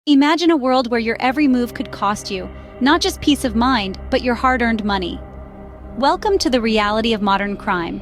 Imagine a world where your every move could cost you, not just peace of mind, but your hard-earned money. Welcome to the reality of modern crime.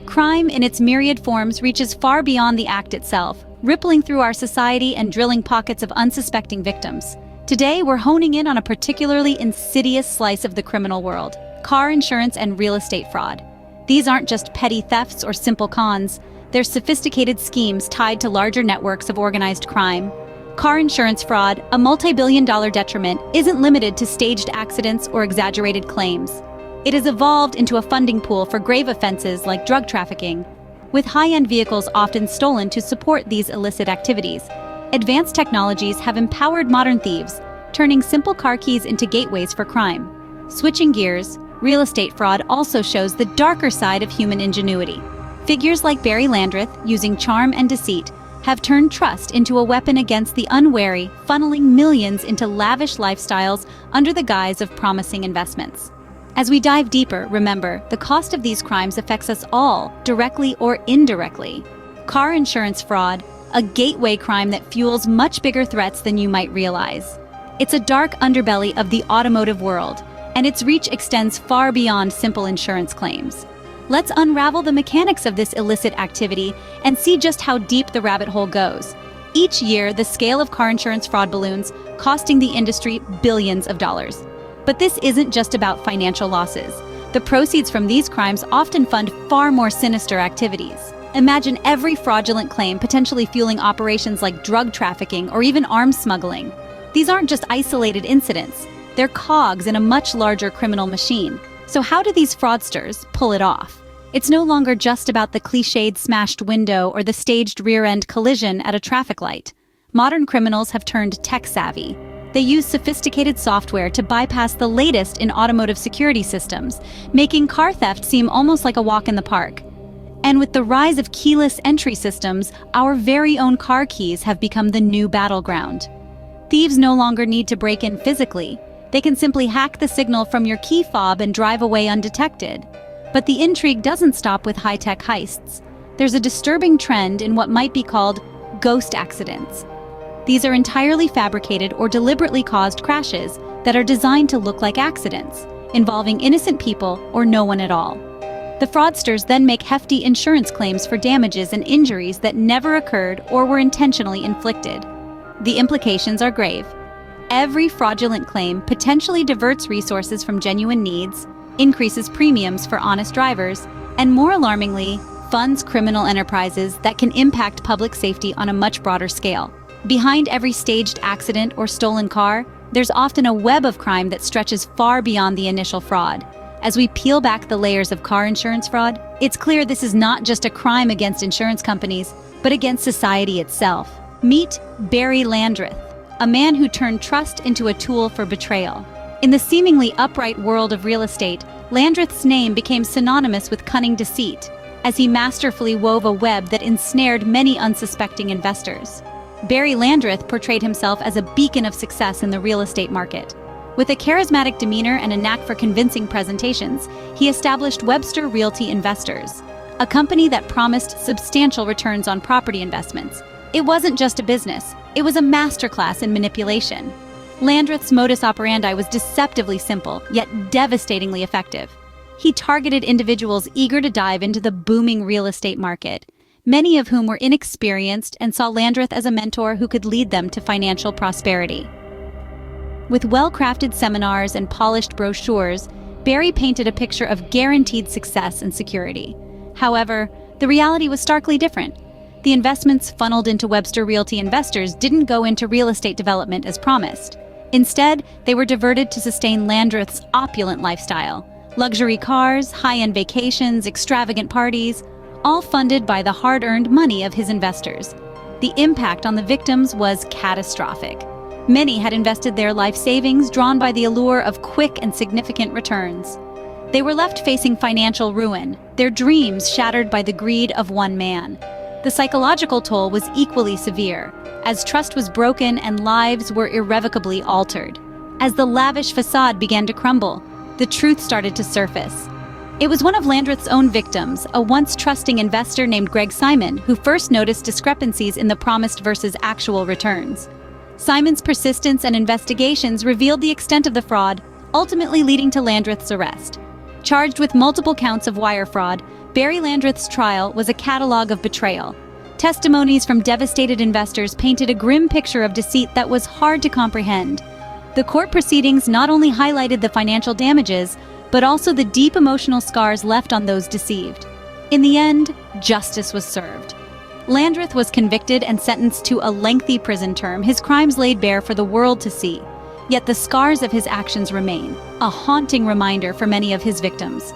Crime in its myriad forms reaches far beyond the act itself, rippling through our society and drilling pockets of unsuspecting victims. Today, we're honing in on a particularly insidious slice of the criminal world: car insurance and real estate fraud. These aren't just petty thefts or simple cons, they're sophisticated schemes tied to larger networks of organized crime. Car insurance fraud, a multi-billion-dollar detriment, isn't limited to staged accidents or exaggerated claims. It has evolved into a funding pool for grave offenses like drug trafficking, with high-end vehicles often stolen to support these illicit activities. Advanced technologies have empowered modern thieves, turning simple car keys into gateways for crime. Switching gears, real estate fraud also shows the darker side of human ingenuity. Figures like Barry Landreth, using charm and deceit, have turned trust into a weapon against the unwary, funneling millions into lavish lifestyles under the guise of promising investments. As we dive deeper, remember, the cost of these crimes affects us all, directly or indirectly. Car insurance fraud, a gateway crime that fuels much bigger threats than you might realize. It's a dark underbelly of the automotive world, and its reach extends far beyond simple insurance claims. Let's unravel the mechanics of this illicit activity and see just how deep the rabbit hole goes. Each year, the scale of car insurance fraud balloons, costing the industry billions of dollars. But this isn't just about financial losses. The proceeds from these crimes often fund far more sinister activities. Imagine every fraudulent claim potentially fueling operations like drug trafficking or even arms smuggling. These aren't just isolated incidents. They're cogs in a much larger criminal machine. So how do these fraudsters pull it off? It's no longer just about the cliched smashed window or the staged rear-end collision at a traffic light. Modern criminals have turned tech-savvy. They use sophisticated software to bypass the latest in automotive security systems, making car theft seem almost like a walk in the park. And with the rise of keyless entry systems, our very own car keys have become the new battleground. Thieves no longer need to break in physically. They can simply hack the signal from your key fob and drive away undetected. But the intrigue doesn't stop with high-tech heists. There's a disturbing trend in what might be called ghost accidents. These are entirely fabricated or deliberately caused crashes that are designed to look like accidents, involving innocent people or no one at all. The fraudsters then make hefty insurance claims for damages and injuries that never occurred or were intentionally inflicted. The implications are grave. Every fraudulent claim potentially diverts resources from genuine needs, increases premiums for honest drivers, and more alarmingly, funds criminal enterprises that can impact public safety on a much broader scale. Behind every staged accident or stolen car, there's often a web of crime that stretches far beyond the initial fraud. As we peel back the layers of car insurance fraud, it's clear this is not just a crime against insurance companies, but against society itself. Meet Barry Landreth, a man who turned trust into a tool for betrayal. In the seemingly upright world of real estate, Landreth's name became synonymous with cunning deceit, as he masterfully wove a web that ensnared many unsuspecting investors. Barry Landreth portrayed himself as a beacon of success in the real estate market. With a charismatic demeanor and a knack for convincing presentations, he established Webster Realty Investors, a company that promised substantial returns on property investments. It wasn't just a business, it was a masterclass in manipulation. Landreth's modus operandi was deceptively simple, yet devastatingly effective. He targeted individuals eager to dive into the booming real estate market, many of whom were inexperienced and saw Landreth as a mentor who could lead them to financial prosperity. With well-crafted seminars and polished brochures, Barry painted a picture of guaranteed success and security. However, the reality was starkly different. The investments funneled into Webster Realty Investors didn't go into real estate development as promised. Instead, they were diverted to sustain Landreth's opulent lifestyle. Luxury cars, high-end vacations, extravagant parties, all funded by the hard-earned money of his investors. The impact on the victims was catastrophic. Many had invested their life savings drawn by the allure of quick and significant returns. They were left facing financial ruin, their dreams shattered by the greed of one man. The psychological toll was equally severe, as trust was broken and lives were irrevocably altered. As the lavish facade began to crumble, the truth started to surface. It was one of Landreth's own victims, a once trusting investor named Greg Simon, who first noticed discrepancies in the promised versus actual returns. Simon's persistence and investigations revealed the extent of the fraud, ultimately leading to Landreth's arrest. Charged with multiple counts of wire fraud, Barry Landreth's trial was a catalogue of betrayal. Testimonies from devastated investors painted a grim picture of deceit that was hard to comprehend. The court proceedings not only highlighted the financial damages, but also the deep emotional scars left on those deceived. In the end, justice was served. Landreth was convicted and sentenced to a lengthy prison term, his crimes laid bare for the world to see. Yet the scars of his actions remain, a haunting reminder for many of his victims.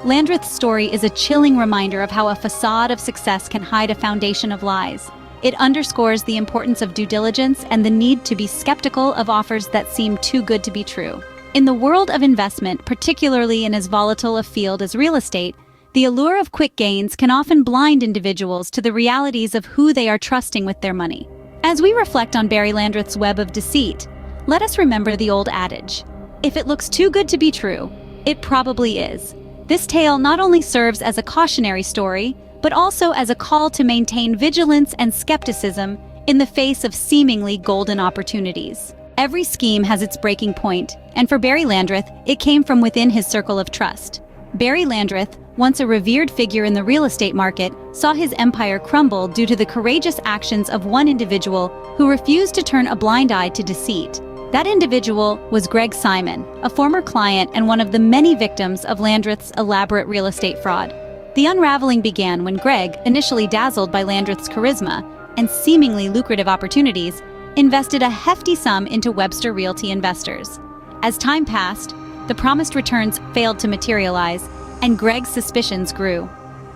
Landreth's story is a chilling reminder of how a facade of success can hide a foundation of lies. It underscores the importance of due diligence and the need to be skeptical of offers that seem too good to be true. In the world of investment, particularly in as volatile a field as real estate, the allure of quick gains can often blind individuals to the realities of who they are trusting with their money. As we reflect on Barry Landreth's web of deceit, let us remember the old adage, if it looks too good to be true, it probably is. This tale not only serves as a cautionary story, but also as a call to maintain vigilance and skepticism in the face of seemingly golden opportunities. Every scheme has its breaking point, and for Barry Landreth, it came from within his circle of trust. Barry Landreth, once a revered figure in the real estate market, saw his empire crumble due to the courageous actions of one individual who refused to turn a blind eye to deceit. That individual was Greg Simon, a former client and one of the many victims of Landreth's elaborate real estate fraud. The unraveling began when Greg, initially dazzled by Landreth's charisma and seemingly lucrative opportunities, invested a hefty sum into Webster Realty investors. As time passed, the promised returns failed to materialize, and Greg's suspicions grew.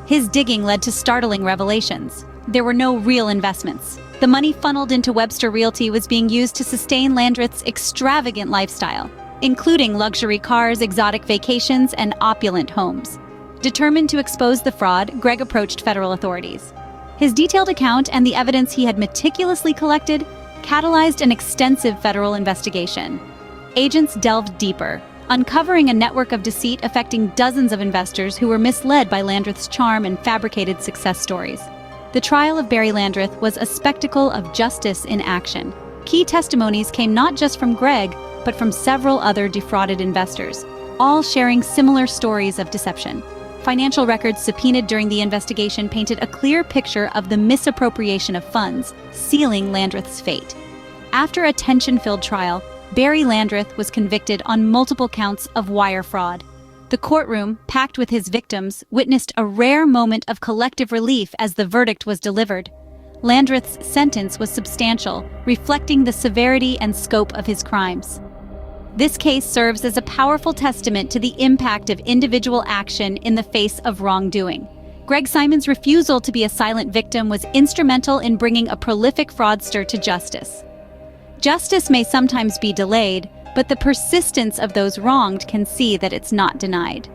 His digging led to startling revelations. There were no real investments. The money funneled into Webster Realty was being used to sustain Landreth's extravagant lifestyle, including luxury cars, exotic vacations, and opulent homes. Determined to expose the fraud, Greg approached federal authorities. His detailed account and the evidence he had meticulously collected catalyzed an extensive federal investigation. Agents delved deeper, uncovering a network of deceit affecting dozens of investors who were misled by Landreth's charm and fabricated success stories. The trial of Barry Landreth was a spectacle of justice in action. Key testimonies came not just from Greg, but from several other defrauded investors, all sharing similar stories of deception. Financial records subpoenaed during the investigation painted a clear picture of the misappropriation of funds, sealing Landreth's fate. After a tension-filled trial, Barry Landreth was convicted on multiple counts of wire fraud. The courtroom, packed with his victims, witnessed a rare moment of collective relief as the verdict was delivered. Landreth's sentence was substantial, reflecting the severity and scope of his crimes. This case serves as a powerful testament to the impact of individual action in the face of wrongdoing. Greg Simon's refusal to be a silent victim was instrumental in bringing a prolific fraudster to justice. Justice may sometimes be delayed, but the persistence of those wronged can see that it's not denied.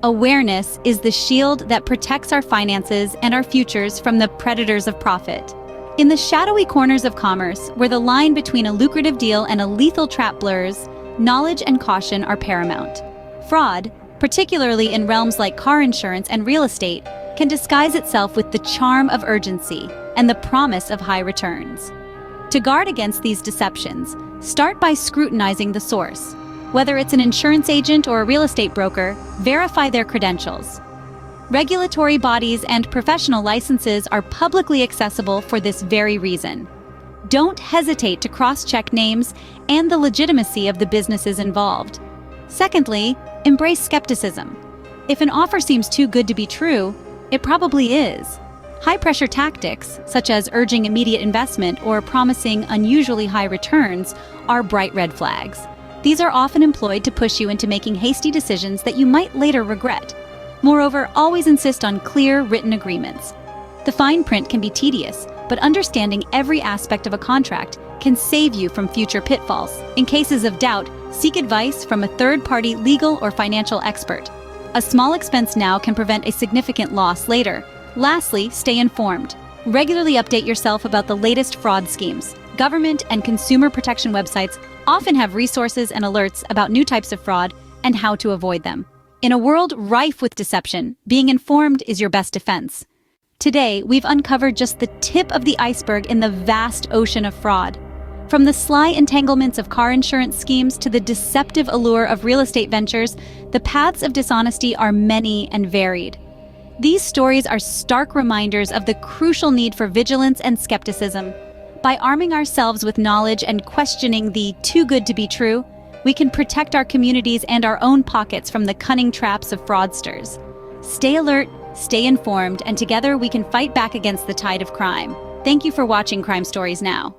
Awareness is the shield that protects our finances and our futures from the predators of profit. In the shadowy corners of commerce, where the line between a lucrative deal and a lethal trap blurs, knowledge and caution are paramount. Fraud, particularly in realms like car insurance and real estate, can disguise itself with the charm of urgency and the promise of high returns. To guard against these deceptions, start by scrutinizing the source. Whether it's an insurance agent or a real estate broker, verify their credentials. Regulatory bodies and professional licenses are publicly accessible for this very reason. Don't hesitate to cross-check names and the legitimacy of the businesses involved. Secondly, embrace skepticism. If an offer seems too good to be true, it probably is. High-pressure tactics, such as urging immediate investment or promising unusually high returns, are bright red flags. These are often employed to push you into making hasty decisions that you might later regret. Moreover, always insist on clear, written agreements. The fine print can be tedious, but understanding every aspect of a contract can save you from future pitfalls. In cases of doubt, seek advice from a third-party legal or financial expert. A small expense now can prevent a significant loss later. Lastly, stay informed. Regularly update yourself about the latest fraud schemes. Government and consumer protection websites often have resources and alerts about new types of fraud and how to avoid them. In a world rife with deception, being informed is your best defense. Today, we've uncovered just the tip of the iceberg in the vast ocean of fraud. From the sly entanglements of car insurance schemes to the deceptive allure of real estate ventures, the paths of dishonesty are many and varied. These stories are stark reminders of the crucial need for vigilance and skepticism. By arming ourselves with knowledge and questioning the too good to be true, we can protect our communities and our own pockets from the cunning traps of fraudsters. Stay alert, stay informed, and together we can fight back against the tide of crime. Thank you for watching Crime Stories Now.